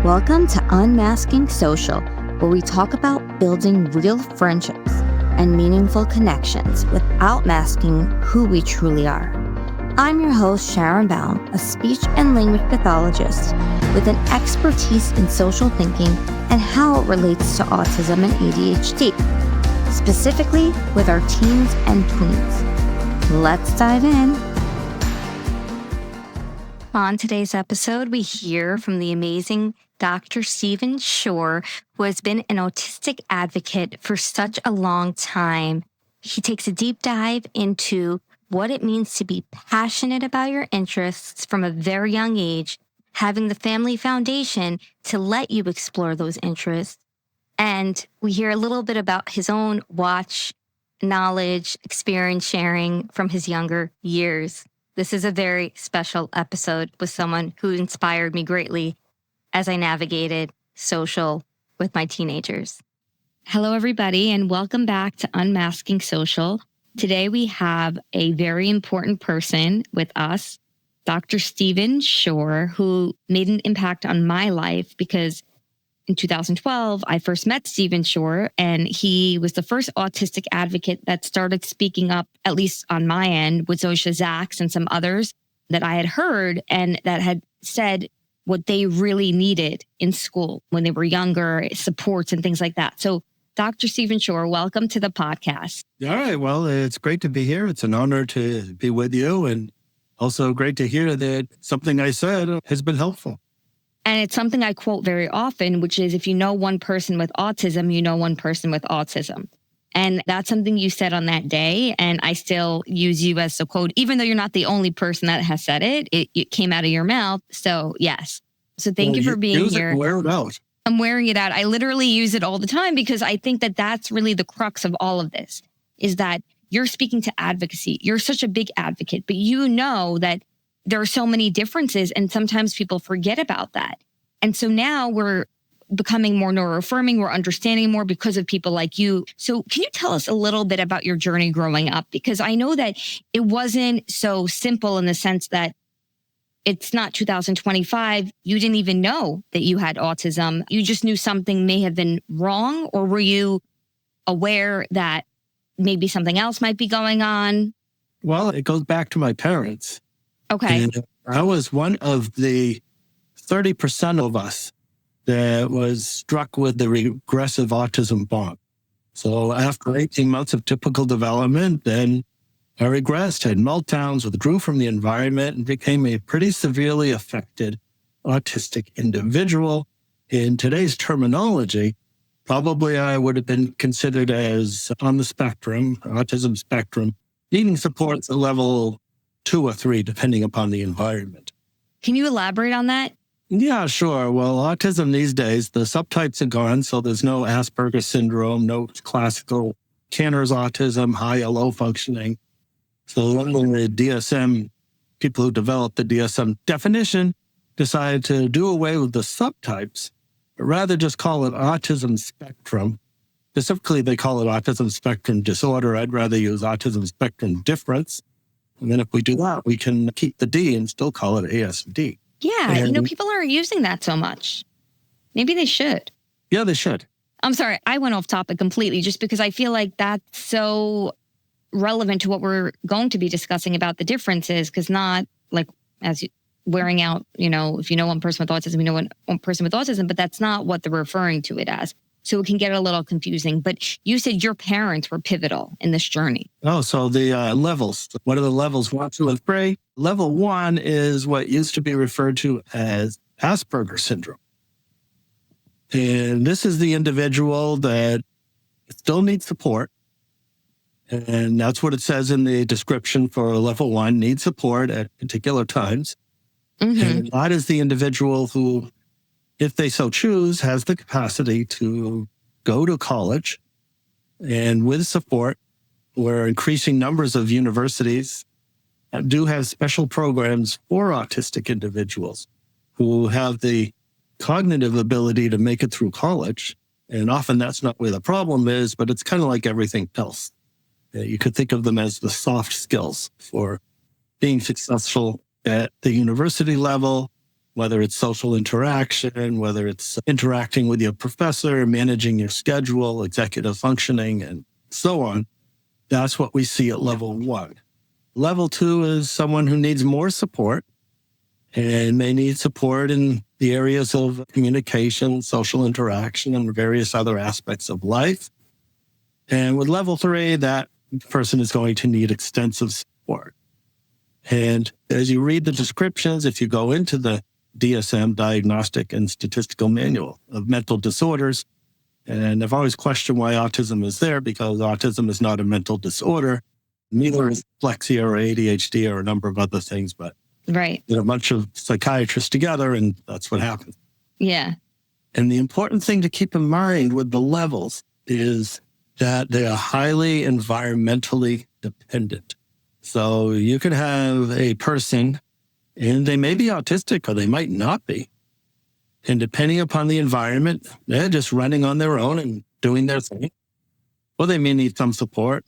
Welcome to Unmasking Social, where we talk about building real friendships and meaningful connections without masking who we truly are. I'm your host, Sharon Baum, a speech and language pathologist with an expertise in social thinking and how it relates to autism and ADHD, specifically with our teens and tweens. Let's dive in. On today's episode, we hear from the amazing Dr. Stephen Shore, who has been an autistic advocate for such a long time. He takes a deep dive into what it means to be passionate about your interests from a very young age, having the family foundation to let you explore those interests. And we hear a little bit about his own watch, knowledge, experience sharing from his younger years. This is a very special episode with someone who inspired me greatly as I navigated social with my teenagers. Hello, everybody, and welcome back to Unmasking Social. Today, we have a very important person with us, Dr. Stephen Shore, who made an impact on my life because in 2012, I first met Stephen Shore, and he was the first autistic advocate that started speaking up, at least on my end, with Zosha Zaks and some others that I had heard and that had said what they really needed in school when they were younger, supports and things like that. So, Dr. Stephen Shore, welcome to the podcast. All right. Well, it's great to be here. It's an honor to be with you, and also great to hear that something I said has been helpful. And it's something I quote very often, which is if you know one person with autism, you know one person with autism. And that's something you said on that day. And I still use you as a quote, even though you're not the only person that has said it. It came out of your mouth. So yes. So thank you for being here. Wear it out. I'm wearing it out. I literally use it all the time because I think that that's really the crux of all of this, is that you're speaking to advocacy. You're such a big advocate, but you know that there are so many differences, and sometimes people forget about that. And so now we're becoming more neuroaffirming, we're understanding more because of people like you. So can you tell us a little bit about your journey growing up? Because I know that it wasn't so simple in the sense that it's not 2025. You didn't even know that you had autism. You just knew something may have been wrong, or were you aware that maybe something else might be going on? Well, it goes back to my parents. Okay. And I was one of the 30% of us that was struck with the regressive autism bump. So after 18 months of typical development, then I regressed, had meltdowns, withdrew from the environment, and became a pretty severely affected autistic individual. In today's terminology, probably I would have been considered as on the spectrum, autism spectrum, needing support at level 2 or 3, depending upon the environment. Can you elaborate on that? Yeah, sure. Well, autism these days, the subtypes are gone, so there's no Asperger's syndrome, no classical Tanner's autism, high or low functioning. So the DSM, people who developed the DSM definition decided to do away with the subtypes, but rather just call it autism spectrum. Specifically, they call it autism spectrum disorder. I'd rather use autism spectrum difference. And then if we do that, we can keep the D and still call it ASD. Yeah, And people aren't using that so much. Maybe they should. Yeah, they should. I'm sorry, I went off topic completely just because I feel like that's so relevant to what we're going to be discussing about the differences, because not like as you wearing out, if you know one person with autism, you know one person with autism, but that's not what they're referring to it as. So it can get a little confusing. But you said your parents were pivotal in this journey. Oh, so the levels. What are the levels? 1, 2, and 3. Level 1 is what used to be referred to as Asperger's syndrome. And this is the individual that still needs support. And that's what it says in the description for level 1, needs support at particular times. Mm-hmm. And that is the individual who, if they so choose, has the capacity to go to college, and with support, where increasing numbers of universities do have special programs for autistic individuals who have the cognitive ability to make it through college. And often that's not where the problem is, but it's kind of like everything else. You could think of them as the soft skills for being successful at the university level whether it's social interaction, whether it's interacting with your professor, managing your schedule, executive functioning, and so on. That's what we see at level 1. Level 2 is someone who needs more support and may need support in the areas of communication, social interaction, and various other aspects of life. And with level 3, that person is going to need extensive support. And as you read the descriptions, if you go into the DSM, Diagnostic and Statistical Manual of Mental Disorders, and I've always questioned why autism is there, because autism is not a mental disorder. Neither is dyslexia or ADHD or a number of other things, but right. Get a bunch of psychiatrists together and that's what happens. Yeah. And the important thing to keep in mind with the levels is that they are highly environmentally dependent. So you could have a person and they may be autistic or they might not be. And depending upon the environment, they're just running on their own and doing their thing. Or they may need some support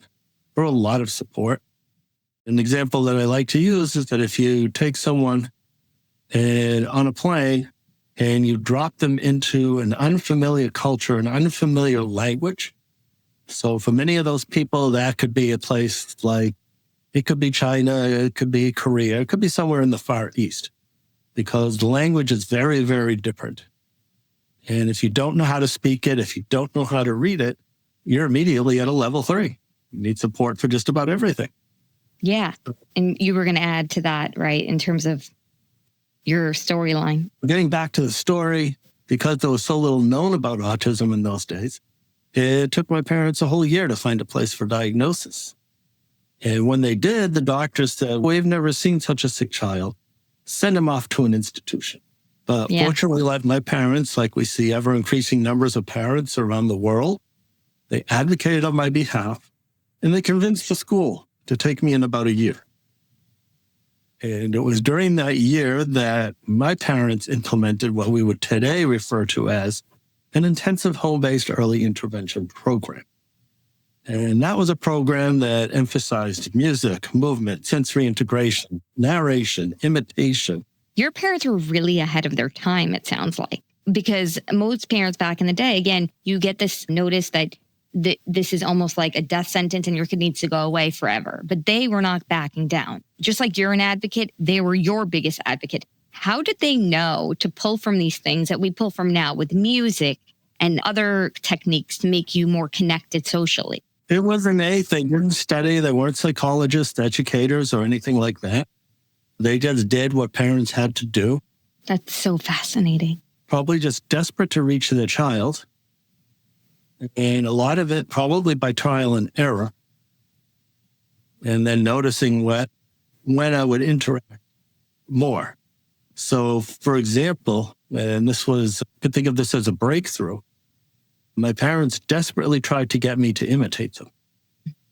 or a lot of support. An example that I like to use is that if you take someone on a plane and you drop them into an unfamiliar culture, an unfamiliar language. So for many of those people, that could be a place like, it could be China, it could be Korea, it could be somewhere in the Far East, because the language is very, very different. And if you don't know how to speak it, if you don't know how to read it, you're immediately at a level 3. You need support for just about everything. Yeah. And you were going to add to that, right, in terms of your storyline. Getting back to the story, because there was so little known about autism in those days, it took my parents a whole year to find a place for diagnosis. And when they did, the doctor said, we've never seen such a sick child. Send him off to an institution. But fortunately, like my parents, like we see ever increasing numbers of parents around the world, they advocated on my behalf and they convinced the school to take me in about a year. And it was during that year that my parents implemented what we would today refer to as an intensive home-based early intervention program. And that was a program that emphasized music, movement, sensory integration, narration, imitation. Your parents were really ahead of their time, it sounds like, because most parents back in the day, again, you get this notice that this is almost like a death sentence and your kid needs to go away forever. But they were not backing down. Just like you're an advocate, they were your biggest advocate. How did they know to pull from these things that we pull from now with music and other techniques to make you more connected socially? It wasn't anything. They didn't study. They weren't psychologists, educators, or anything like that. They just did what parents had to do. That's so fascinating. Probably just desperate to reach their child. And a lot of it probably by trial and error. And then noticing when I would interact more. So, for example, and I could think of this as a breakthrough, my parents desperately tried to get me to imitate them.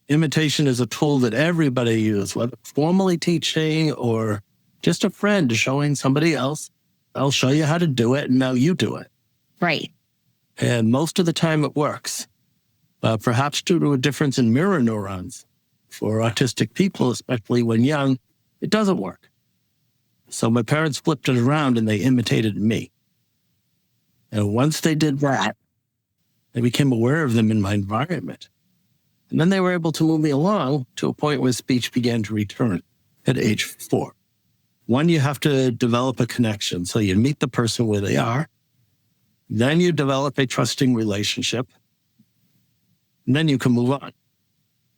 Imitation is a tool that everybody uses, whether formally teaching or just a friend showing somebody else. I'll show you how to do it, and now you do it. Right. And most of the time it works. Perhaps due to a difference in mirror neurons. For autistic people, especially when young, it doesn't work. So my parents flipped it around and they imitated me. And once they did that, I became aware of them in my environment. And then they were able to move me along to a point where speech began to return at age 4. One, you have to develop a connection. So you meet the person where they are. Then you develop a trusting relationship. And then you can move on.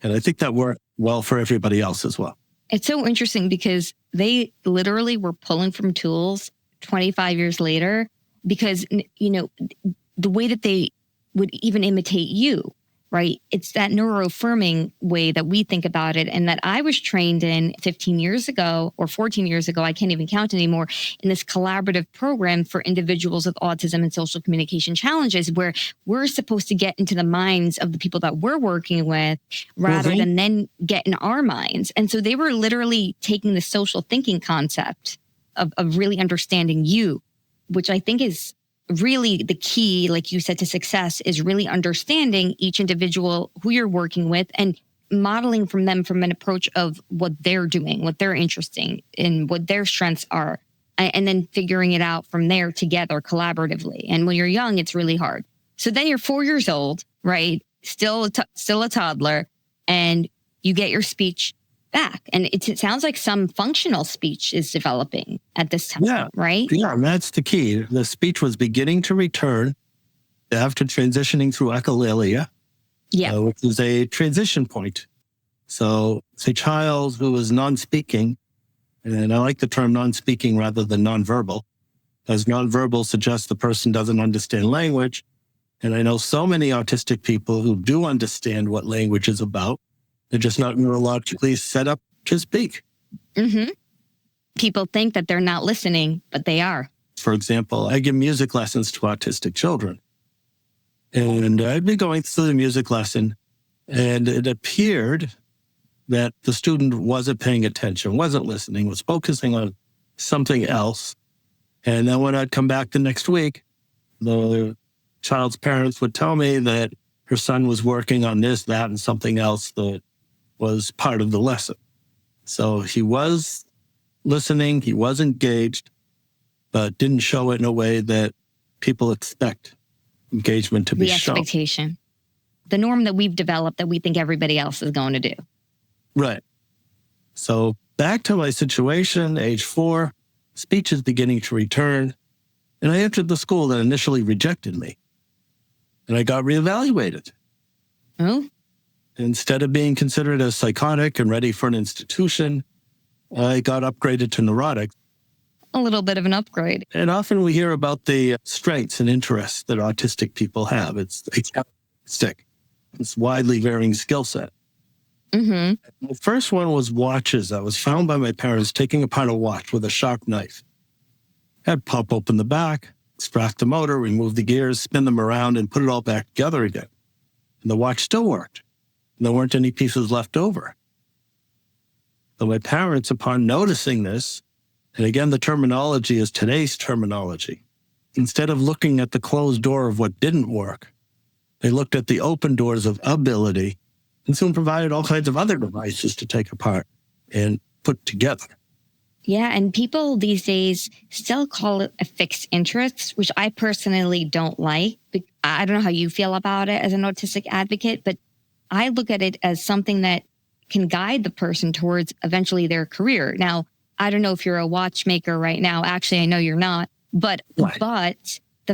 And I think that worked well for everybody else as well. It's so interesting because they literally were pulling from tools 25 years later because, the way that they would even imitate you, right? It's that neuroaffirming way that we think about it and that I was trained in 15 years ago or 14 years ago, I can't even count anymore, in this collaborative program for individuals with autism and social communication challenges where we're supposed to get into the minds of the people that we're working with rather than then get in our minds. And so they were literally taking the social thinking concept of really understanding you, which I think is really the key, like you said, to success is really understanding each individual who you're working with and modeling from them from an approach of what they're doing, what they're interested in, what their strengths are. and then figuring it out from there together collaboratively. And when you're young, it's really hard. So then you're 4 years old, right? Still a toddler, and you get your speech back. And it sounds like some functional speech is developing at this time, right? Yeah, and that's the key. The speech was beginning to return after transitioning through echolalia, which is a transition point. So it's a child who is non-speaking, and I like the term non-speaking rather than nonverbal, as nonverbal suggests the person doesn't understand language. And I know so many autistic people who do understand what language is about. They're just not neurologically set up to speak. Mm-hmm. People think that they're not listening, but they are. For example, I give music lessons to autistic children. And I'd be going through the music lesson, and it appeared that the student wasn't paying attention, wasn't listening, was focusing on something else. And then when I'd come back the next week, the child's parents would tell me that her son was working on this, that, and something else that was part of the lesson. So he was listening, he was engaged, but didn't show it in a way that people expect engagement to be shown. The expectation. The norm that we've developed that we think everybody else is going to do. Right. So back to my situation, age 4, speech is beginning to return, and I entered the school that initially rejected me. And I got reevaluated. Oh? Instead of being considered as psychotic and ready for an institution, I got upgraded to neurotic. A little bit of an upgrade. And often we hear about the strengths and interests that autistic people have. It's autistic. It's widely varying skill set. Mm-hmm. The first one was watches. I was found by my parents taking apart a watch with a sharp knife. I'd pop open the back, extract the motor, remove the gears, spin them around, and put it all back together again. And the watch still worked. And there weren't any pieces left over. So my parents, upon noticing this, and again, the terminology is today's terminology, instead of looking at the closed door of what didn't work, they looked at the open doors of ability and soon provided all kinds of other devices to take apart and put together. Yeah, and people these days still call it a fixed interest, which I personally don't like. I don't know how you feel about it as an autistic advocate, but I look at it as something that can guide the person towards eventually their career. Now, I don't know if you're a watchmaker right now. Actually, I know you're not. But the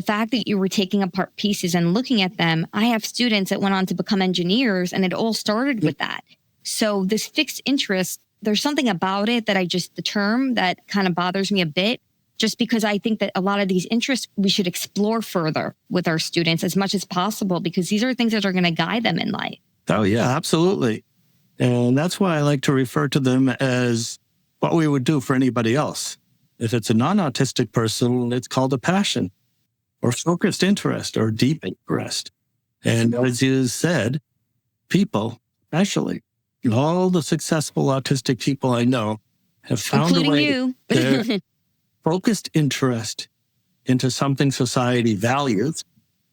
fact that you were taking apart pieces and looking at them, I have students that went on to become engineers, and it all started with that. So this fixed interest, there's something about it that the term that kind of bothers me a bit, just because I think that a lot of these interests we should explore further with our students as much as possible, because these are things that are going to guide them in life. Oh, yeah, absolutely. And that's why I like to refer to them as what we would do for anybody else. If it's a non-autistic person, it's called a passion or focused interest or deep interest. And as you said, people, especially all the successful autistic people I know, have found including a way you. their focused interest into something society values.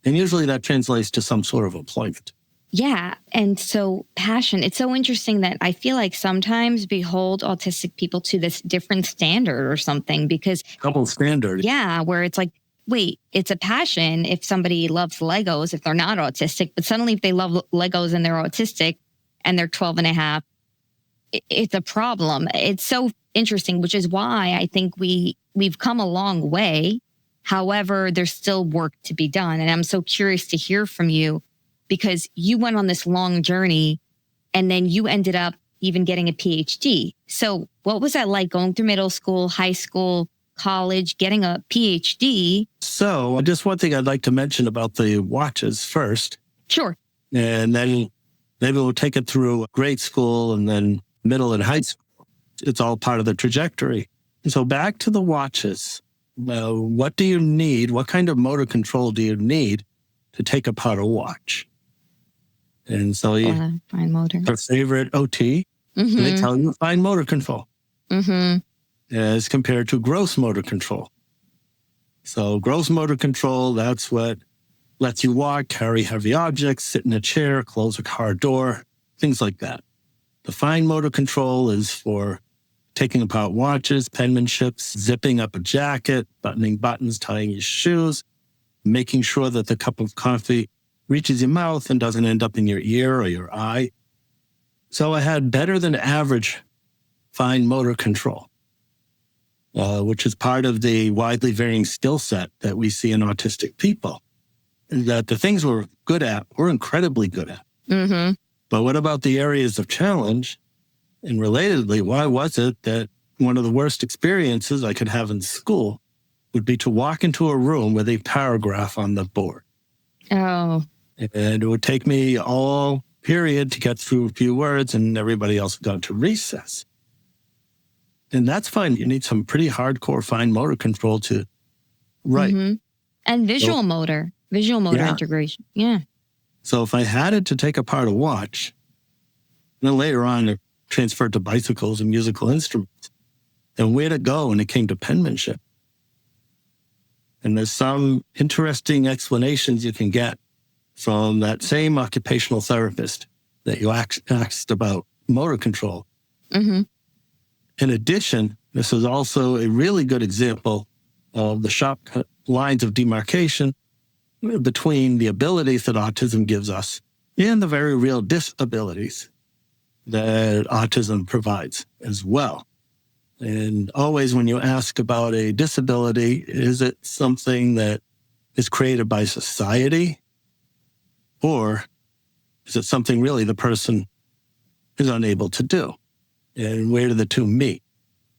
And usually that translates to some sort of employment. Yeah. And so passion, it's so interesting that I feel like sometimes we hold autistic people to this different standard or something, because double standard. Yeah. Where it's like, wait, it's a passion if somebody loves Legos, if they're not autistic, but suddenly if they love Legos and they're autistic and they're 12 and a half, it's a problem. It's so interesting, which is why I think we've come a long way. However, there's still work to be done. And I'm so curious to hear from you, because you went on this long journey and then you ended up even getting a PhD. So what was that like going through middle school, high school, college, getting a PhD? So just one thing I'd like to mention about the watches first. Sure. And then maybe we'll take it through grade school and then middle and high school. It's all part of the trajectory. So back to the watches. What do you need? What kind of motor control do you need to take apart a watch? And so fine motor. Our favorite OT, they tell you fine motor control as compared to gross motor control. So gross motor control, that's what lets you walk, carry heavy objects, sit in a chair, close a car door, things like that. The fine motor control is for taking apart watches, penmanships, zipping up a jacket, buttoning buttons, tying your shoes, making sure that the cup of coffee reaches your mouth and doesn't end up in your ear or your eye. So I had better than average fine motor control, which is part of the widely varying skill set that we see in autistic people. That the things we're good at, we're incredibly good at. Mm-hmm. But what about the areas of challenge? And relatedly, why was it that one of the worst experiences I could have in school would be to walk into a room with a paragraph on the board? Oh. And it would take me all period to get through a few words, and everybody else had gone to recess. And that's fine. You need some pretty hardcore fine motor control to write. Mm-hmm. And visual motor integration. Yeah. So if I had it to take apart a watch, and then later on it transferred to bicycles and musical instruments, and where'd it go when it came to penmanship? And there's some interesting explanations you can get from that same occupational therapist that you asked about motor control. Mm-hmm. In addition, this is also a really good example of the sharp lines of demarcation between the abilities that autism gives us and the very real disabilities that autism provides as well. And always when you ask about a disability, is it something that is created by society? Or is it something really the person is unable to do? And where do the two meet?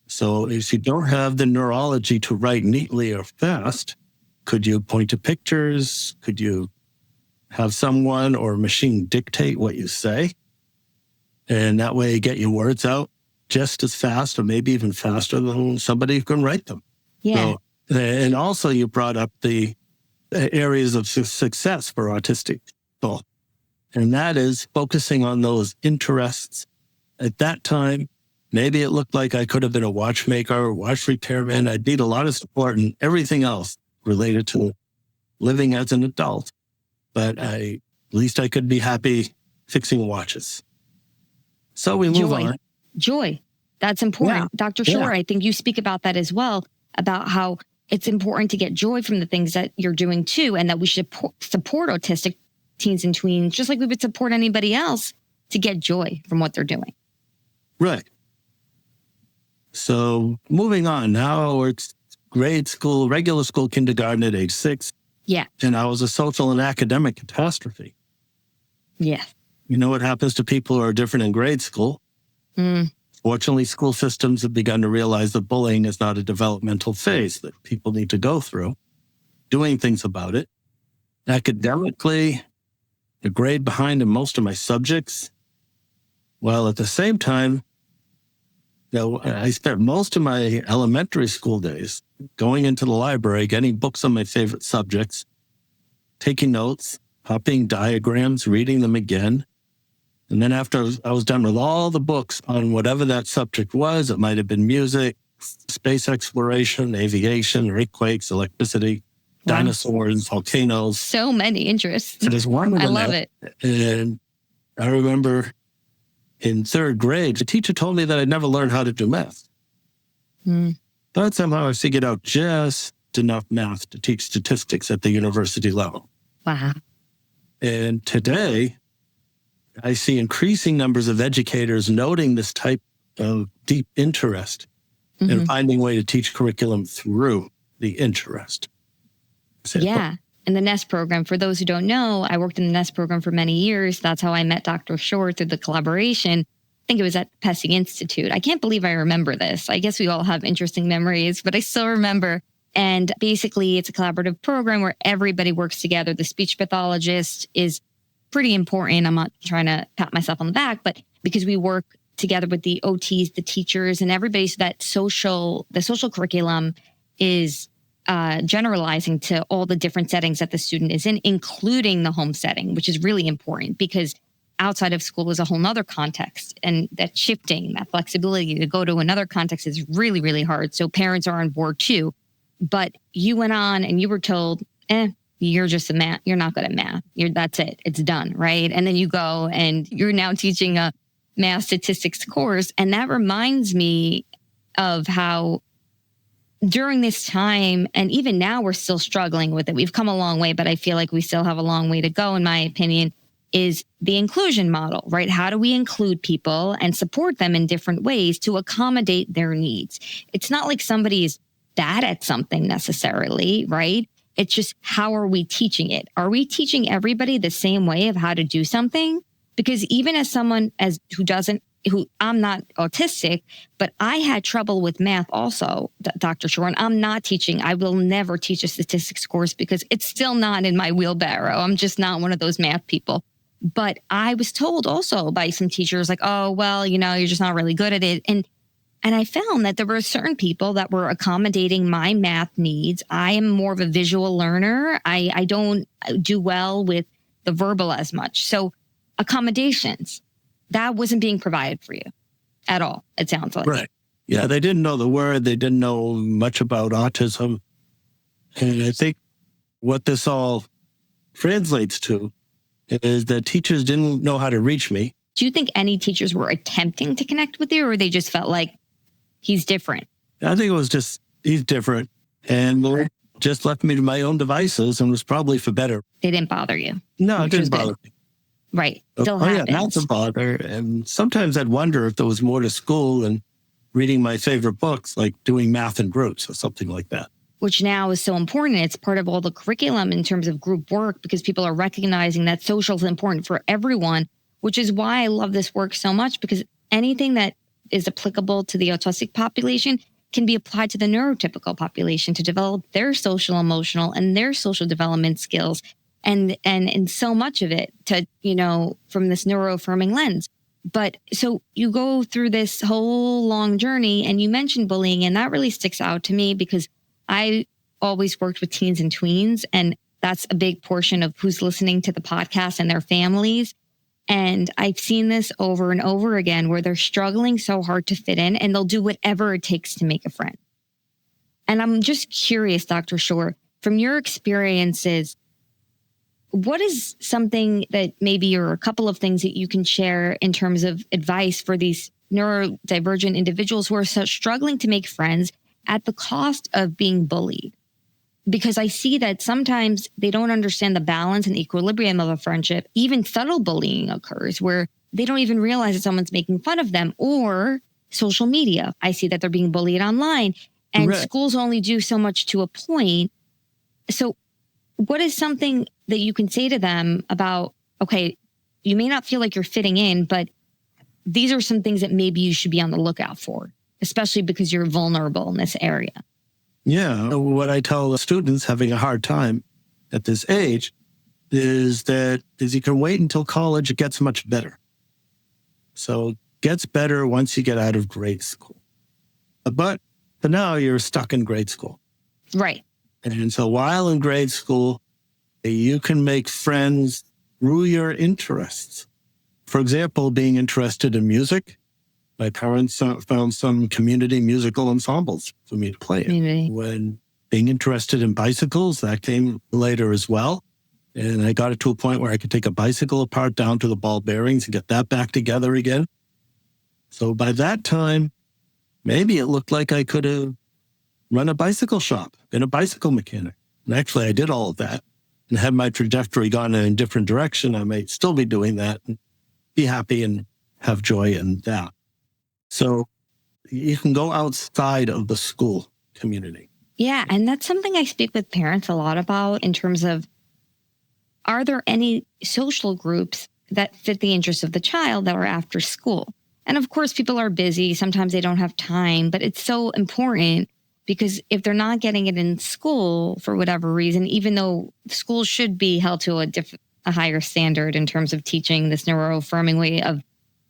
So if you don't have the neurology to write neatly or fast, could you point to pictures? Could you have someone or a machine dictate what you say? And that way get your words out just as fast or maybe even faster than somebody who can write them. Yeah. So, and also you brought up the areas of success for autistic people. And that is focusing on those interests. At that time, maybe it looked like I could have been a watchmaker or watch repairman. I'd need a lot of support and everything else related to living as an adult. But at least I could be happy fixing watches. So we move on. Joy. That's important. Yeah. Dr. Shore, I think you speak about that as well, about how it's important to get joy from the things that you're doing too, and that we should support autistic teens and tweens, just like we would support anybody else, to get joy from what they're doing. Right. So moving on, now it's grade school, regular school, kindergarten at age 6. Yeah. And I was a social and academic catastrophe. Yeah. You know what happens to people who are different in grade school? Fortunately, school systems have begun to realize that bullying is not a developmental phase that people need to go through, doing things about it. Academically, a grade behind in most of my subjects, while at the same time, I spent most of my elementary school days going into the library, getting books on my favorite subjects, taking notes, copying diagrams, reading them again. And then after I was done with all the books on whatever that subject was, it might have been music, space exploration, aviation, earthquakes, electricity, dinosaurs, volcanoes. So many interests. So there's one of them. I love it. And I remember in 3rd grade, the teacher told me that I'd never learned how to do math. But somehow I figured out just enough math to teach statistics at the university level. Wow. And today, I see increasing numbers of educators noting this type of deep interest and finding a way to teach curriculum through the interest. Yeah. And the NEST program, for those who don't know, I worked in the NEST program for many years. That's how I met Dr. Shore, through the collaboration. I think it was at the Pesci Institute. I can't believe I remember this. I guess we all have interesting memories, but I still remember. And basically, it's a collaborative program where everybody works together. The speech pathologist is pretty important. I'm not trying to pat myself on the back, but because we work together with the OTs, the teachers, and everybody, so that the social curriculum is generalizing to all the different settings that the student is in, including the home setting, which is really important because outside of school is a whole nother context. And that shifting, that flexibility to go to another context is really, really hard. So parents are on board too. But you went on and you were told, you're just you're not good at math. That's it. It's done, right? And then you go and you're now teaching a math statistics course. And that reminds me of how during this time, and even now we're still struggling with it. We've come a long way, but I feel like we still have a long way to go, in my opinion, is the inclusion model, right? How do we include people and support them in different ways to accommodate their needs? It's not like somebody is bad at something necessarily, right? It's just, how are we teaching it? Are we teaching everybody the same way of how to do something? Because even as someone who I'm not autistic, but I had trouble with math also, Dr. Shore, and I'm not teaching. I will never teach a statistics course because it's still not in my wheelbarrow. I'm just not one of those math people. But I was told also by some teachers like, oh, well, you're just not really good at it. And I found that there were certain people that were accommodating my math needs. I am more of a visual learner. I don't do well with the verbal as much. So accommodations, that wasn't being provided for you at all, it sounds like. Right. Yeah, they didn't know the word. They didn't know much about autism. And I think what this all translates to is that teachers didn't know how to reach me. Do you think any teachers were attempting to connect with you, or they just felt like he's different? I think it was just, he's different. And Lord just left me to my own devices, and was probably for better. They didn't bother you? No, it didn't bother me. Right. Still happens. Yeah, not to bother. And sometimes I'd wonder if there was more to school than reading my favorite books, like doing math in groups or something like that. Which now is so important. It's part of all the curriculum in terms of group work, because people are recognizing that social is important for everyone, which is why I love this work so much, because anything that is applicable to the autistic population can be applied to the neurotypical population to develop their social, emotional, and their social development skills. And so much of it to, from this neuroaffirming lens. But so you go through this whole long journey, and you mentioned bullying, and that really sticks out to me because I always worked with teens and tweens, and that's a big portion of who's listening to the podcast and their families. And I've seen this over and over again where they're struggling so hard to fit in, and they'll do whatever it takes to make a friend. And I'm just curious, Dr. Shore, from your experiences, what is something that maybe, or a couple of things that you can share in terms of advice for these neurodivergent individuals who are struggling to make friends at the cost of being bullied? Because I see that sometimes they don't understand the balance and equilibrium of a friendship. Even subtle bullying occurs where they don't even realize that someone's making fun of them. Or social media, I see that they're being bullied online, and Right. Schools only do so much to a point. So what is something that you can say to them about, okay, you may not feel like you're fitting in, but these are some things that maybe you should be on the lookout for, especially because you're vulnerable in this area? Yeah. What I tell the students having a hard time at this age is you can wait until college. It gets much better. So it gets better once you get out of grade school. But for now, you're stuck in grade school. Right. And so while in grade school, you can make friends through your interests. For example, being interested in music. My parents found some community musical ensembles for me to play in. When being interested in bicycles, that came later as well. And I got it to a point where I could take a bicycle apart down to the ball bearings and get that back together again. So by that time, maybe it looked like I could have run a bicycle shop, been a bicycle mechanic. And actually, I did all of that. And had my trajectory gone in a different direction, I might still be doing that and be happy and have joy in that. So you can go outside of the school community. Yeah. And that's something I speak with parents a lot about in terms of, are there any social groups that fit the interests of the child that are after school? And of course, people are busy. Sometimes they don't have time, but it's so important because if they're not getting it in school for whatever reason, even though schools should be held to a higher standard in terms of teaching this neuroaffirming way of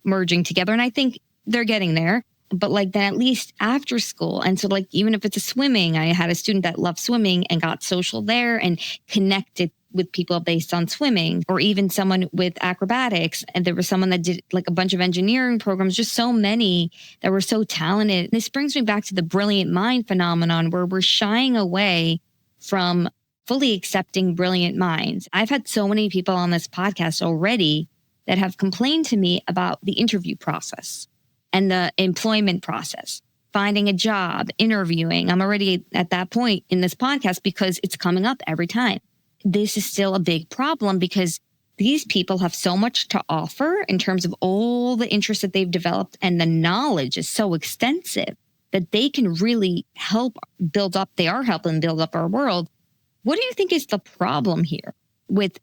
merging together. And I think they're getting there, but like then at least after school. And so like, even if it's a swimming, I had a student that loved swimming and got social there and connected with people based on swimming, or even someone with acrobatics. And there was someone that did like a bunch of engineering programs, just so many that were so talented. This brings me back to the brilliant mind phenomenon, where we're shying away from fully accepting brilliant minds. I've had so many people on this podcast already that have complained to me about the interview process and the employment process. finding a job, interviewing. I'm already at that point in this podcast because it's coming up every time. This is still a big problem because these people have so much to offer in terms of all the interests that they've developed, and the knowledge is so extensive that they can really help build up. They are helping build up our world. What do you think is the problem here with,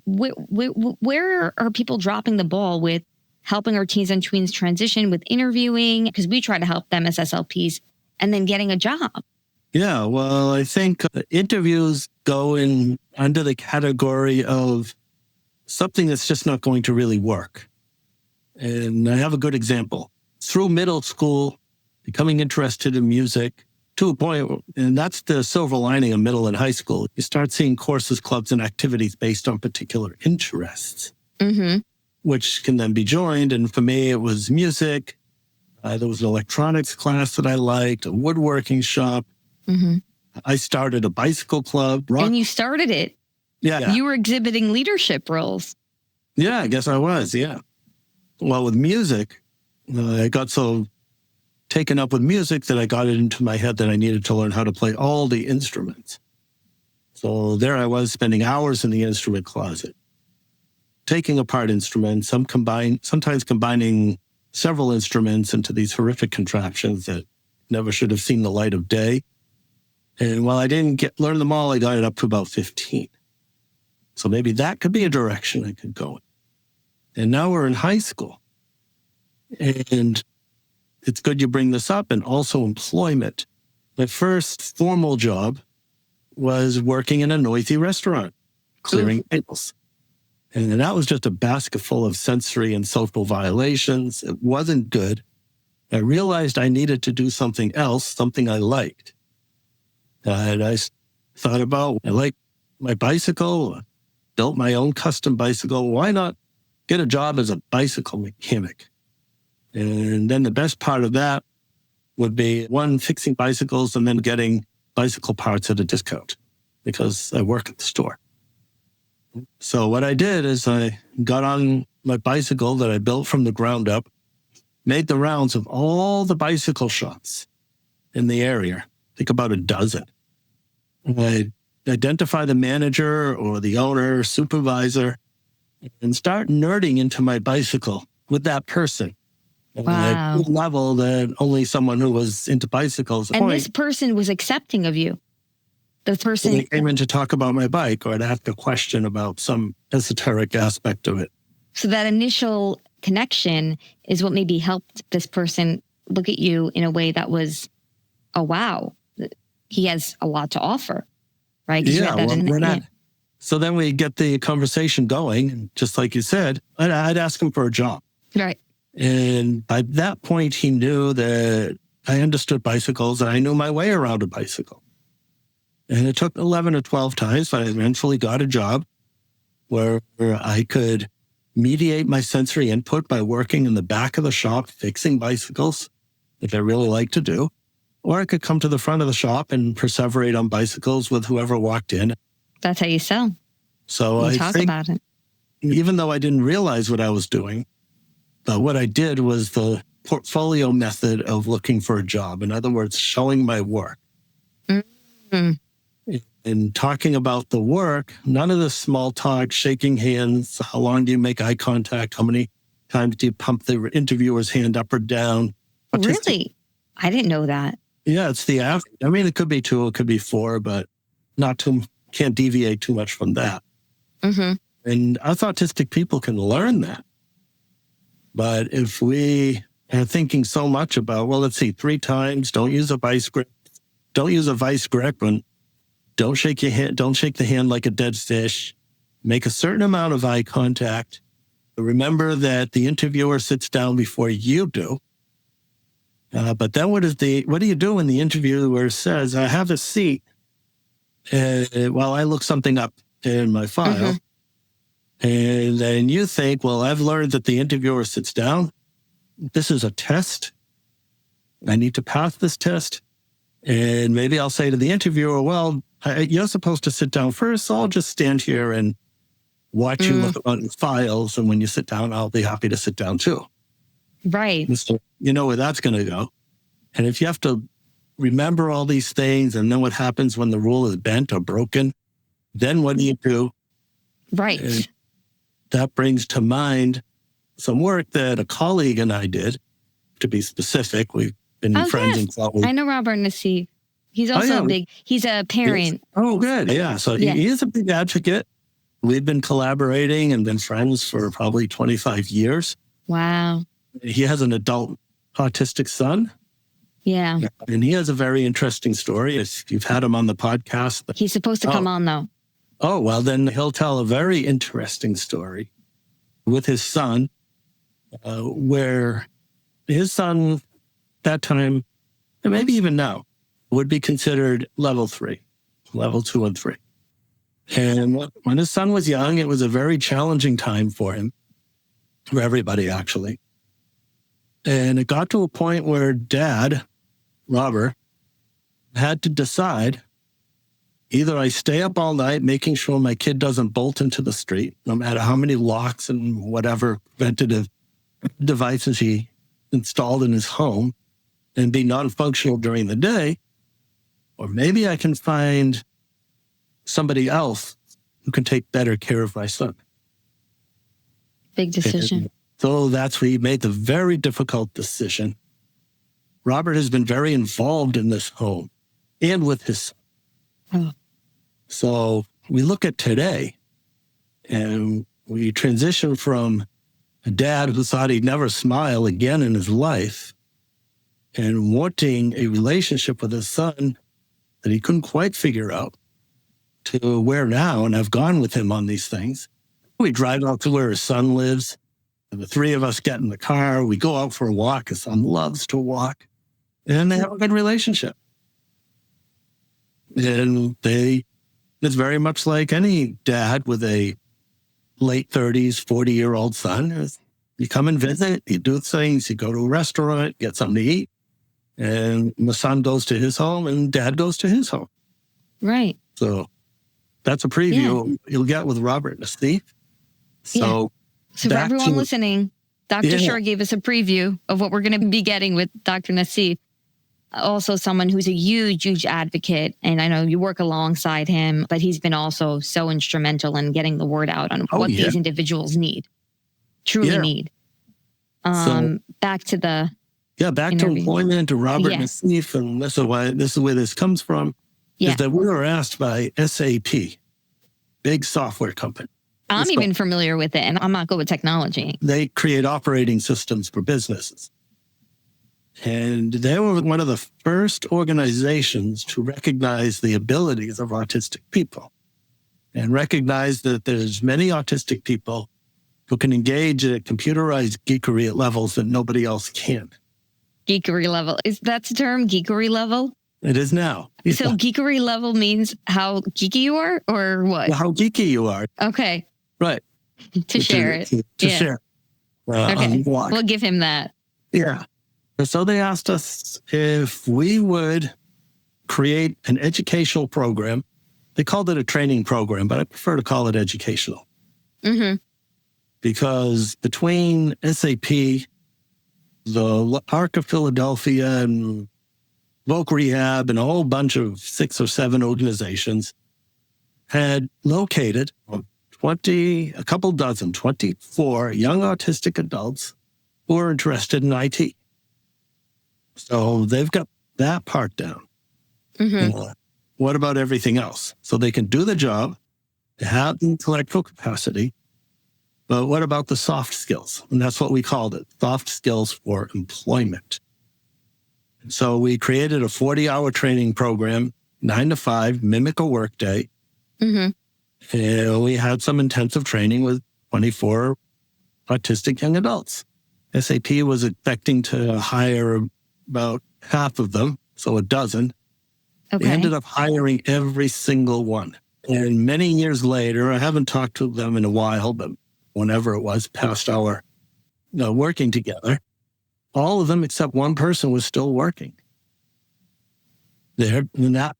where are people dropping the ball with helping our teens and tweens transition with interviewing? Because we try to help them as SLPs and then getting a job. Yeah, well, I think interviews go in under the category of something that's just not going to really work. And I have a good example. Through middle school, becoming interested in music to a point, and that's the silver lining of middle and high school. You start seeing courses, clubs, and activities based on particular interests, which can then be joined. And for me, it was music. There was an electronics class that I liked, a woodworking shop. I started a bicycle club. And you started it. Yeah. You were exhibiting leadership roles. Yeah, I guess I was. Yeah. Well, with music, I got so taken up with music that I got it into my head that I needed to learn how to play all the instruments. So there I was spending hours in the instrument closet, taking apart instruments, sometimes combining several instruments into these horrific contraptions that never should have seen the light of day. And while I didn't learn them all, I got it up to about 15. So maybe that could be a direction I could go in. And now we're in high school. And it's good you bring this up, and also employment. My first formal job was working in a noisy restaurant, clearing tables. And that was just a basket full of sensory and social violations. It wasn't good. I realized I needed to do something else, something I liked. And I thought about, I like my bicycle, built my own custom bicycle. Why not get a job as a bicycle mechanic? And then the best part of that would be, one, fixing bicycles and then getting bicycle parts at a discount because I work at the store. So what I did is I got on my bicycle that I built from the ground up, made the rounds of all the bicycle shops in the area, I think about a dozen. I'd identify the manager or the owner, supervisor, and start nerding into my bicycle with that person. Wow. At a level that only someone who was into bicycles. And this person was accepting of you. The person they came in to talk about my bike, or I'd ask a question about some esoteric aspect of it. So that initial connection is what maybe helped this person look at you in a way that was, oh, wow, he has a lot to offer, right? Yeah, so then we get the conversation going. And just like you said, I'd ask him for a job. Right. And by that point, he knew that I understood bicycles and I knew my way around a bicycle. And it took 11 or 12 times, but I eventually got a job where I could mediate my sensory input by working in the back of the shop, fixing bicycles, which I really like to do. Or I could come to the front of the shop and perseverate on bicycles with whoever walked in. That's how you sell. So you I talk think, about it. Even though I didn't realize what I was doing, but what I did was the portfolio method of looking for a job. In other words, showing my work. Mm-hmm. And talking about the work, none of the small talk, shaking hands, how long do you make eye contact, how many times do you pump the interviewer's hand up or down. Really? I didn't know that. Yeah, it's the average. I mean, it could be 2, it could be 4, but can't deviate too much from that. Mm-hmm. And us autistic people can learn that. But if we are thinking so much about, well, let's see, 3 times, don't use a vice grip, and don't shake your hand, don't shake the hand like a dead fish, make a certain amount of eye contact. Remember that the interviewer sits down before you do. But then what do you do when the interviewer says, I have a seat while I look something up in my file? Mm-hmm. And then you think, well, I've learned that the interviewer sits down. This is a test. I need to pass this test. And maybe I'll say to the interviewer, well, you're supposed to sit down first, so I'll just stand here and watch you look on files. And when you sit down, I'll be happy to sit down too. Right. So you know where that's going to go. And if you have to remember all these things and then what happens when the rule is bent or broken, then what do you do? Right. And that brings to mind some work that a colleague and I did. To be specific, we've been friends and thought I know Robert Nassif. He's also he's a parent. Oh, good. Yeah. So he is a big advocate. We've been collaborating and been friends for probably 25 years. Wow. He has an adult autistic son. Yeah. And he has a very interesting story. If you've had him on the podcast. He's supposed to come on, though. Oh, well, then he'll tell a very interesting story with his son, where his son, that time, and maybe even now, would be considered level 3, level 2 and 3. And when his son was young, it was a very challenging time for him, for everybody, actually. And it got to a point where Dad, Robert, had to decide, either I stay up all night making sure my kid doesn't bolt into the street, no matter how many locks and whatever preventative devices he installed in his home, and be non-functional during the day, or maybe I can find somebody else who can take better care of my son. Big decision. And so that's where he made the very difficult decision. Robert has been very involved in this home and with his son. Oh. So we look at today and we transition from a dad who thought he'd never smile again in his life and wanting a relationship with his son that he couldn't quite figure out, to where now, and I've gone with him on these things, we drive out to where his son lives, and the three of us get in the car, we go out for a walk. His son loves to walk, and they have a good relationship. And it's very much like any dad with a late 30s, 40-year-old son. You come and visit, you do things, you go to a restaurant, get something to eat, and the son goes to his home and dad goes to his home. Right. So that's a preview you'll get with Robert Nassif. So for everyone listening, Dr. Shore gave us a preview of what we're going to be getting with Dr. Nassif. Also someone who's a huge, huge advocate. And I know you work alongside him, but he's been also so instrumental in getting the word out on what these individuals need, truly need. Back to the back to employment, to Robert Nassif, and this is where this comes from, is that we were asked by SAP, big software company. I'm even familiar with it, and I'm not good with technology. They create operating systems for businesses. And they were one of the first organizations to recognize the abilities of autistic people and recognize that there's many autistic people who can engage at computerized geekery at levels that nobody else can. Geekery level. Is that the term, geekery level? It is now. So geekery level means how geeky you are, or what? Well, how geeky you are. Okay. Right. To share it. To share. Okay. We'll give him that. Yeah. So they asked us if we would create an educational program. They called it a training program, but I prefer to call it educational. Mm-hmm. Because between SAP, the Arc of Philadelphia, and Voc Rehab, and a whole bunch of 6 or 7 organizations had located 24 young autistic adults who are interested in IT. So they've got that part down. Mm-hmm. What about everything else? So they can do the job, they have the intellectual capacity, but what about the soft skills? And that's what we called it, soft skills for employment. And so we created a 40-hour training program, 9 to 5, mimic a workday. Mm-hmm. And we had some intensive training with 24 autistic young adults. SAP was expecting to hire about half of them, so a dozen. Okay. They ended up hiring every single one. And many years later, I haven't talked to them in a while, but whenever it was past our working together, all of them except one person was still working there. And that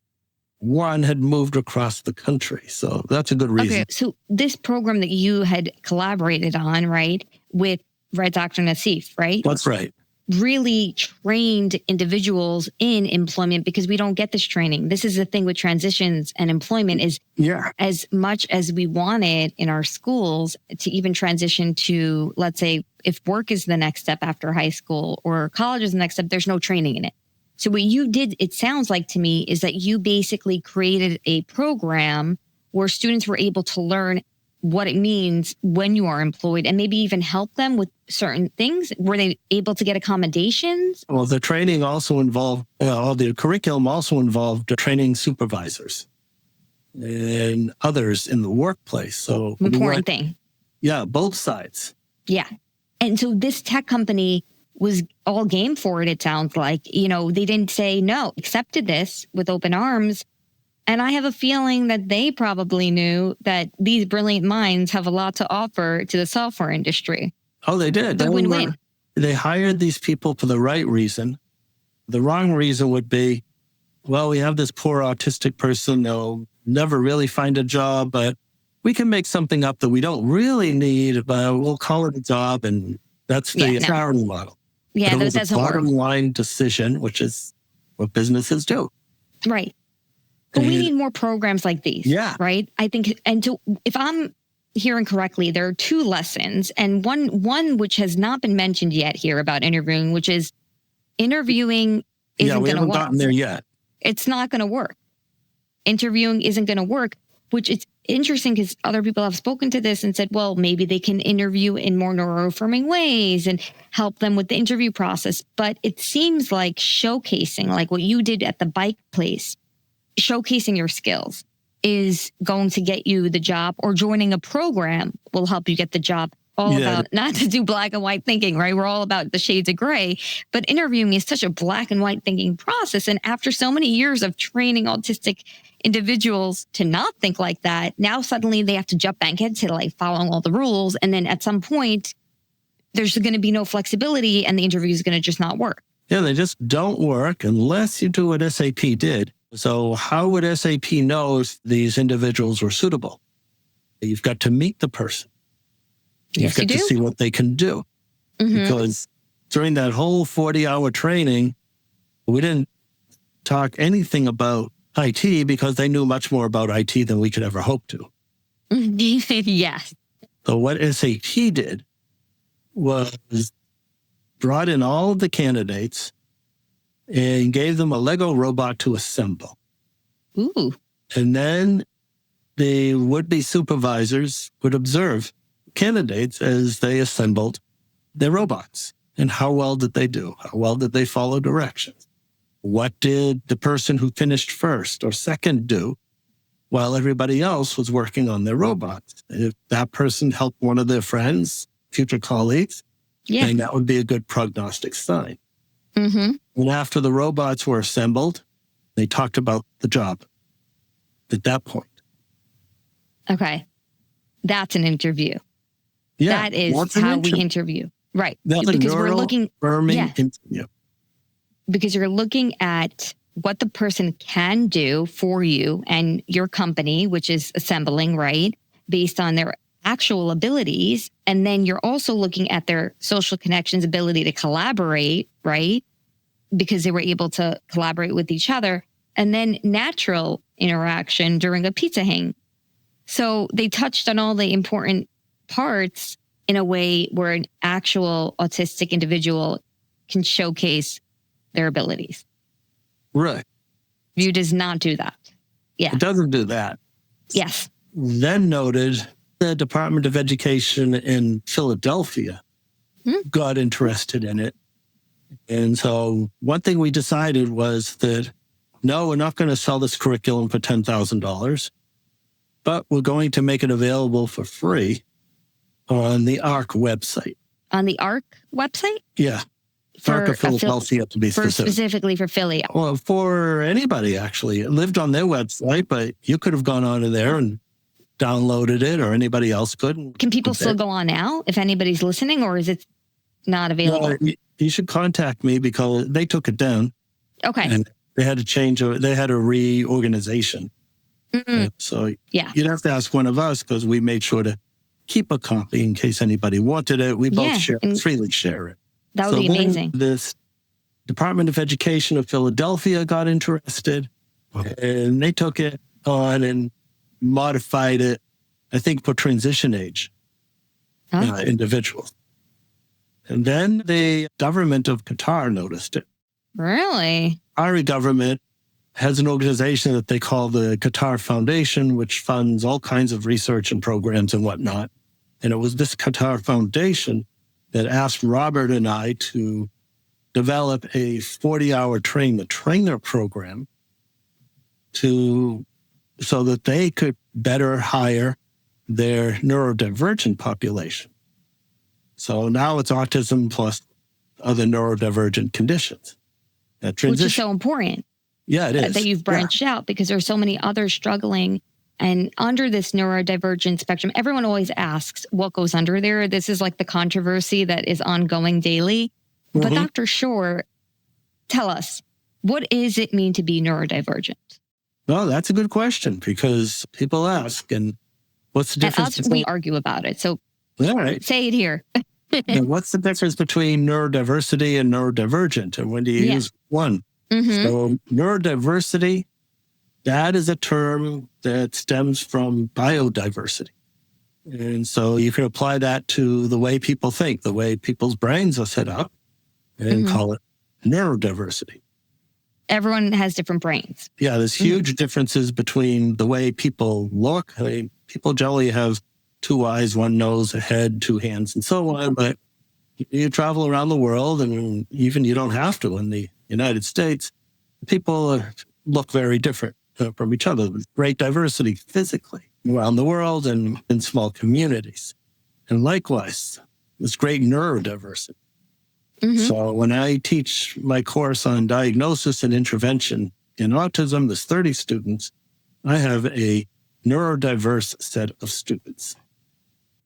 one had moved across the country. So that's a good reason. Okay, so this program that you had collaborated on, right, with Dr. Nassif, right? That's right. really trained individuals in employment because we don't get this training. This is the thing with transitions and employment is as much as we wanted in our schools to even transition to, let's say, if work is the next step after high school or college is the next step, there's no training in it. So what you did, it sounds like to me, is that you basically created a program where students were able to learn what it means when you are employed and maybe even help them with certain things. Were they able to get accommodations? Well, the training also involved, the curriculum also involved training supervisors and others in the workplace. So important thing. Yeah, both sides. Yeah. And so this tech company was all game for it, it sounds like. You know, they didn't say no, accepted this with open arms. And I have a feeling that they probably knew that these brilliant minds have a lot to offer to the software industry. Oh, they did. The win-win. They hired these people for the right reason. The wrong reason would be, well, we have this poor autistic person. They'll never really find a job, but we can make something up that we don't really need, but we'll call it a job. And that's the charity model. Yeah, but it was that's a bottom line decision, which is what businesses do. Right. But we need more programs like these. Yeah. Right. I think, and so if I'm hearing correctly, there are two lessons, and one which has not been mentioned yet here about interviewing, which is interviewing isn't going to work. We haven't gotten there yet. It's not going to work. Interviewing isn't going to work, which is interesting because other people have spoken to this and said, well, maybe they can interview in more neuroaffirming ways and help them with the interview process. But it seems like showcasing, like what you did at the bike place, showcasing your skills is going to get you the job, or joining a program will help you get the job. All about, not to do black and white thinking, right? We're all about the shades of gray, but interviewing is such a black and white thinking process. And after so many years of training autistic individuals to not think like that, now suddenly they have to jump back into like following all the rules. And then at some point, there's going to be no flexibility and the interview is going to just not work. Yeah, they just don't work unless you do what SAP did. So how would SAP know if these individuals were suitable? You've got to meet the person. You've got to see what they can do. Because during that whole 40-hour training, we didn't talk anything about IT because they knew much more about IT than we could ever hope to. Yes. So what SAP did was brought in all of the candidates and gave them a Lego robot to assemble. Ooh. And then the would-be supervisors would observe candidates as they assembled their robots. And how well did they do? How well did they follow directions? What did the person who finished first or second do while everybody else was working on their robots? If that person helped one of their friends, future colleagues, then that would be a good prognostic sign. And after the robots were assembled, they talked about the job at that point. Okay. That's an interview. Yeah, that is how we interview. Right. That's because we're looking interview. Because you're looking at what the person can do for you and your company, which is assembling, right? Based on their actual abilities. And then you're also looking at their social connections, ability to collaborate, right? Because they were able to collaborate with each other. And then natural interaction during a pizza hang. So they touched on all the important parts in a way where an actual autistic individual can showcase their abilities. Right. View does not do that. Yeah. It doesn't do that. Yes. Then noted the Department of Education in Philadelphia got interested in it. And so one thing we decided was that, no, we're not going to sell this curriculum for $10,000, but we're going to make it available for free on the ARC website. On the ARC website? Yeah. ARC of Philadelphia, to be specific. Specifically for Philly. Well, for anybody, actually. It lived on their website, but you could have gone onto there and downloaded it, or anybody else could. Can people still go on now if anybody's listening, or is it not available? Well, you should contact me because they took it down. Okay. And they had to they had a reorganization. So you'd have to ask one of us because we made sure to keep a copy in case anybody wanted it. We both freely share it. That would be then amazing. This Department of Education of Philadelphia got interested, and they took it on and modified it, I think, for transition age individuals. And then the government of Qatar noticed it. Really? Qatari government has an organization that they call the Qatar Foundation, which funds all kinds of research and programs and whatnot. And it was this Qatar Foundation that asked Robert and I to develop a 40-hour trainer program so that they could better hire their neurodivergent population. So now it's autism plus other neurodivergent conditions. Which is so important. Yeah, it is. That you've branched out, because there's so many others struggling. And under this neurodivergent spectrum, everyone always asks what goes under there. This is like the controversy that is ongoing daily. Mm-hmm. But Dr. Shore, tell us, what does it mean to be neurodivergent? Well, that's a good question, because people ask, and what's the difference? And us, we argue about it. So say it here. And what's the difference between neurodiversity and neurodivergent? And when do you use one? Mm-hmm. So neurodiversity, that is a term that stems from biodiversity. And so you can apply that to the way people think, the way people's brains are set up, and call it neurodiversity. Everyone has different brains. Yeah, there's huge differences between the way people look. I mean, people generally have 2 eyes, 1 nose, a head, 2 hands, and so on. But you travel around the world, and even you don't have to in the United States, people look very different from each other. There's great diversity physically around the world and in small communities. And likewise, there's great neurodiversity. Mm-hmm. So when I teach my course on diagnosis and intervention in autism, there's 30 students. I have a neurodiverse set of students.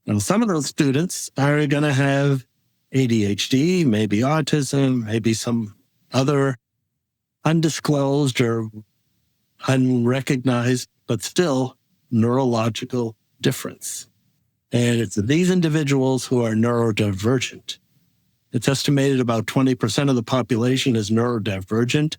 Now, some of those students are going to have ADHD, maybe autism, maybe some other undisclosed or unrecognized, but still neurological difference. And it's these individuals who are neurodivergent. It's estimated about 20% of the population is neurodivergent.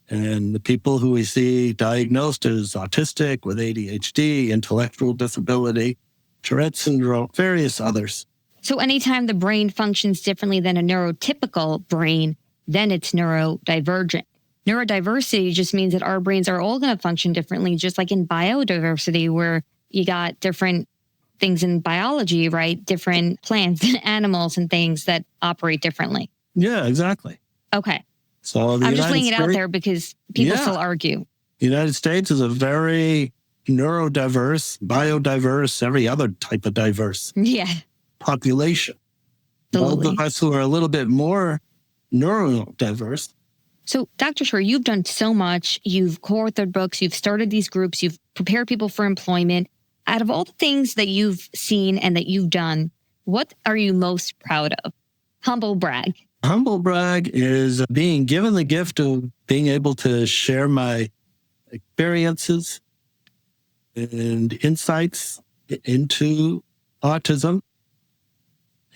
And the people who we see diagnosed as autistic with ADHD, intellectual disability, Tourette syndrome, various others. So anytime the brain functions differently than a neurotypical brain, then it's neurodivergent. Neurodiversity just means that our brains are all going to function differently, just like in biodiversity, where you got different things in biology, right? Different plants and animals and things that operate differently. Yeah, exactly. Okay. So I'm just laying it out there because people still argue. The United States is a very neurodiverse, biodiverse, every other type of diverse population. Absolutely. Those of us who are a little bit more neurodiverse. So, Dr. Shore, you've done so much. You've co-authored books. You've started these groups. You've prepared people for employment. Out of all the things that you've seen and that you've done, what are you most proud of? Humble brag. Humble brag is being given the gift of being able to share my experiences and insights into autism,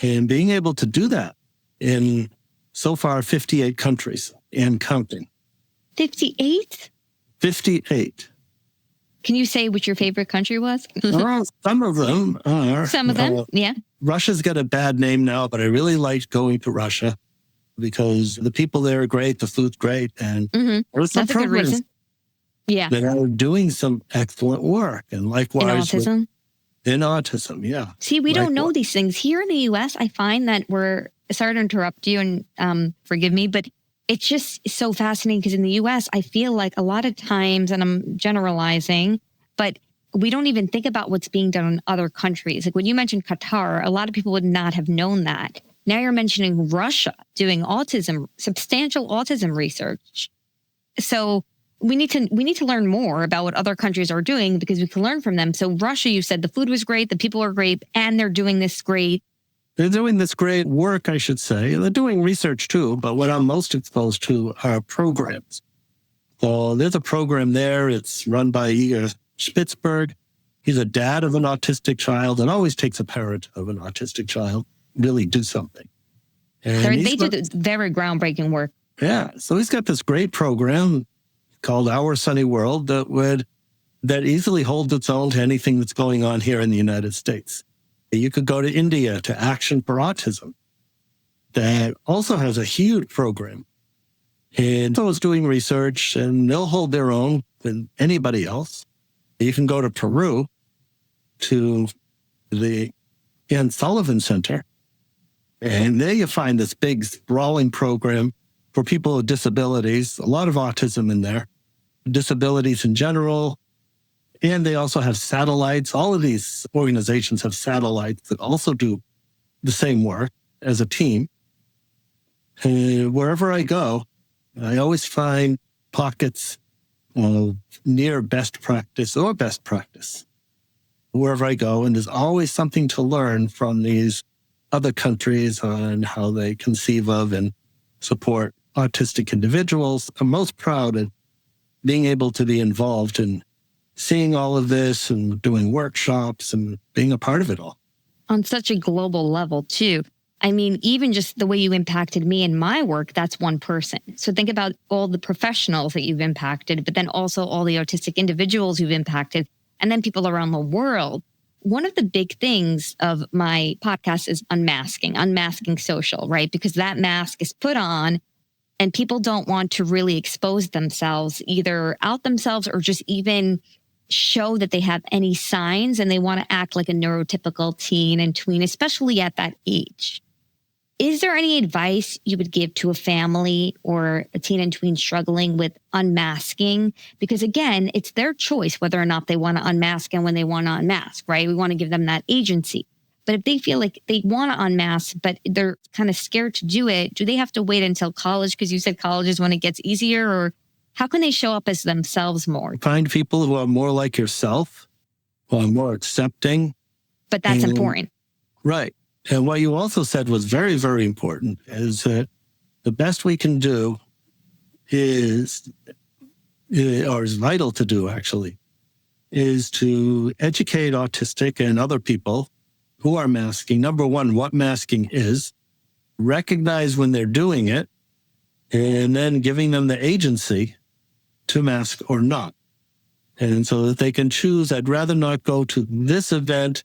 and being able to do that in so far 58 countries and counting. 58? 58. Can you say what your favorite country was? Some of them are. Some of them, yeah. Russia's got a bad name now, but I really liked going to Russia because the people there are great, the food's great, and there's some That's a good reason. Yeah. That are doing some excellent work. And likewise. In autism, yeah. See, we don't know these things. Here in the U.S., I find that sorry to interrupt you and forgive me, but it's just so fascinating because in the U.S., I feel like a lot of times, and I'm generalizing, but we don't even think about what's being done in other countries. Like when you mentioned Qatar, a lot of people would not have known that. Now you're mentioning Russia doing substantial autism research. So we need to learn more about what other countries are doing because we can learn from them. So Russia, you said the food was great, the people are great, and they're doing this great. They're doing this great work, I should say. They're doing research too, but what I'm most exposed to are programs. So there's a program there. It's run by Igor Spitzberg. He's a dad of an autistic child and always takes a parent of an autistic child, really do something. And They do very groundbreaking work. Yeah. So he's got this great program called Our Sunny World that easily holds its own to anything that's going on here in the United States. You could go to India to Action for Autism that also has a huge program. And so it's doing research, and they'll hold their own with anybody else. You can go to Peru to the Ian Sullivan Center, and there you find this big sprawling program for people with disabilities, a lot of autism in there, disabilities in general. And they also have satellites. All of these organizations have satellites that also do the same work as a team. And wherever I go, I always find pockets of near best practice or best practice wherever I go. And there's always something to learn from these other countries on how they conceive of and support autistic individuals. I'm most proud of being able to be involved in seeing all of this and doing workshops and being a part of it all. On such a global level, too. I mean, even just the way you impacted me in my work, that's one person. So think about all the professionals that you've impacted, but then also all the autistic individuals you've impacted, and then people around the world. One of the big things of my podcast is unmasking social, right? Because that mask is put on and people don't want to really expose themselves, either out themselves or just even show that they have any signs, and they want to act like a neurotypical teen and tween, especially at that age. Is there any advice you would give to a family or a teen and tween struggling with unmasking? Because again, it's their choice whether or not they want to unmask and when they want to unmask, right? We want to give them that agency. But if they feel like they want to unmask, but they're kind of scared to do it, do they have to wait until college? Because you said college is when it gets easier, or how can they show up as themselves more? Find people who are more like yourself, who are more accepting. But that's important. Right. And what you also said was very, very important, is that the best we can do is vital to do, actually, is to educate autistic and other people who are masking. Number one, what masking is, recognize when they're doing it, and then giving them the agency to mask or not. And so that they can choose, I'd rather not go to this event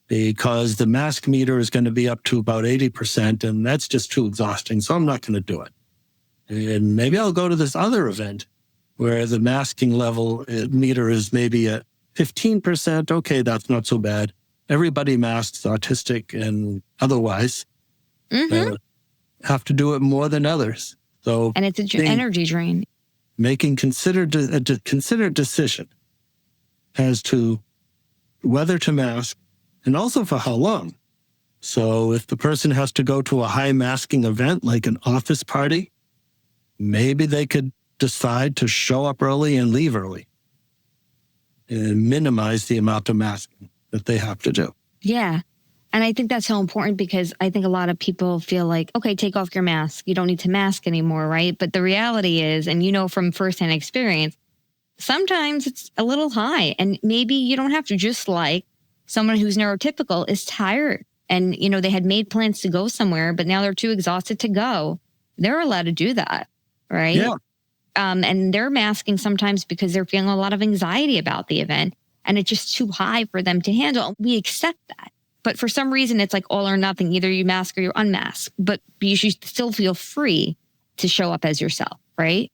because the mask meter is going to be up to about 80%, and that's just too exhausting, so I'm not going to do it. And maybe I'll go to this other event where the masking level meter is maybe at 15%. Okay, that's not so bad. Everybody masks, autistic and otherwise. Have to do it more than others. So, and it's an energy drain. Making considered decision as to whether to mask and also for how long. So if the person has to go to a high masking event like an office party, maybe they could decide to show up early and leave early and minimize the amount of masking that they have to do. Yeah. And I think that's so important, because I think a lot of people feel like, okay, take off your mask. You don't need to mask anymore, right? But the reality is, and you know from firsthand experience, sometimes it's a little high, and maybe you don't have to. Just like someone who's neurotypical is tired and, you know, they had made plans to go somewhere, but now they're too exhausted to go. They're allowed to do that, right? Yeah. And they're masking sometimes because they're feeling a lot of anxiety about the event, and it's just too high for them to handle. We accept that. But for some reason, it's like all or nothing. Either you mask or you unmask, but you should still feel free to show up as yourself, right?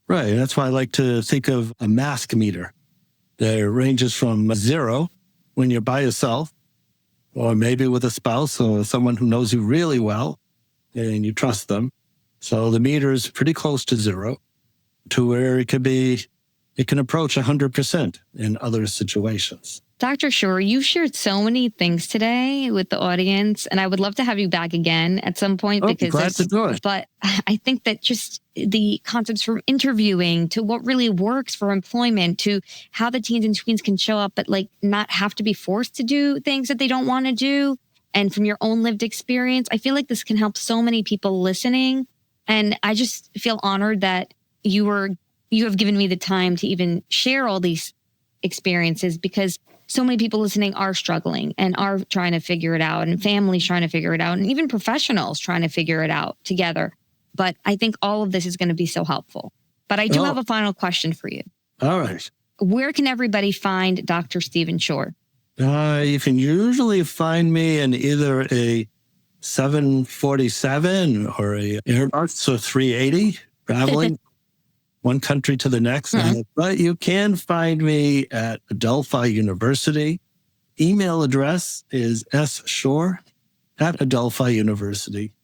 Right. That's why I like to think of a mask meter that ranges from 0 when you're by yourself, or maybe with a spouse or someone who knows you really well and you trust them. So the meter is pretty close to 0, to where it can approach 100% in other situations. Dr. Shore, you shared so many things today with the audience, and I would love to have you back again at some point, because glad to do it. But I think that just the concepts from interviewing to what really works for employment to how the teens and tweens can show up, but like not have to be forced to do things that they don't want to do. And from your own lived experience, I feel like this can help so many people listening. And I just feel honored that you have given me the time to even share all these experiences, because so many people listening are struggling and are trying to figure it out, and families trying to figure it out, and even professionals trying to figure it out together. But I think all of this is going to be so helpful. But I do have a final question for you. All right. Where can everybody find Dr. Stephen Shore? You can usually find me in either a 747 or a Airbus or 380, traveling one country to the next. But you can find me at Adelphi University. Email address is sshore@Adelphi University.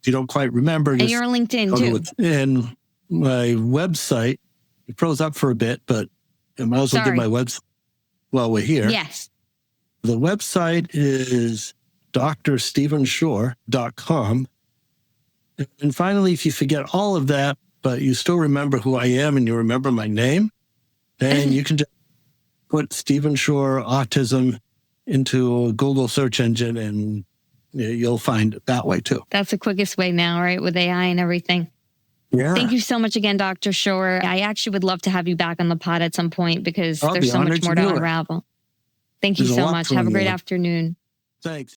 If you don't quite remember, and you're on LinkedIn too. And my website, it froze up for a bit, but I might as well give my website while we're here. Yes. The website is drstephenshore.com. And finally, if you forget all of that, but you still remember who I am and you remember my name, then you can just put Stephen Shore Autism into a Google search engine and you'll find it that way too. That's the quickest way now, right? With AI and everything. Yeah. Thank you so much again, Dr. Shore. I actually would love to have you back on the pod at some point because there's so much more to unravel. Thank you so much. Have a great afternoon. Thanks.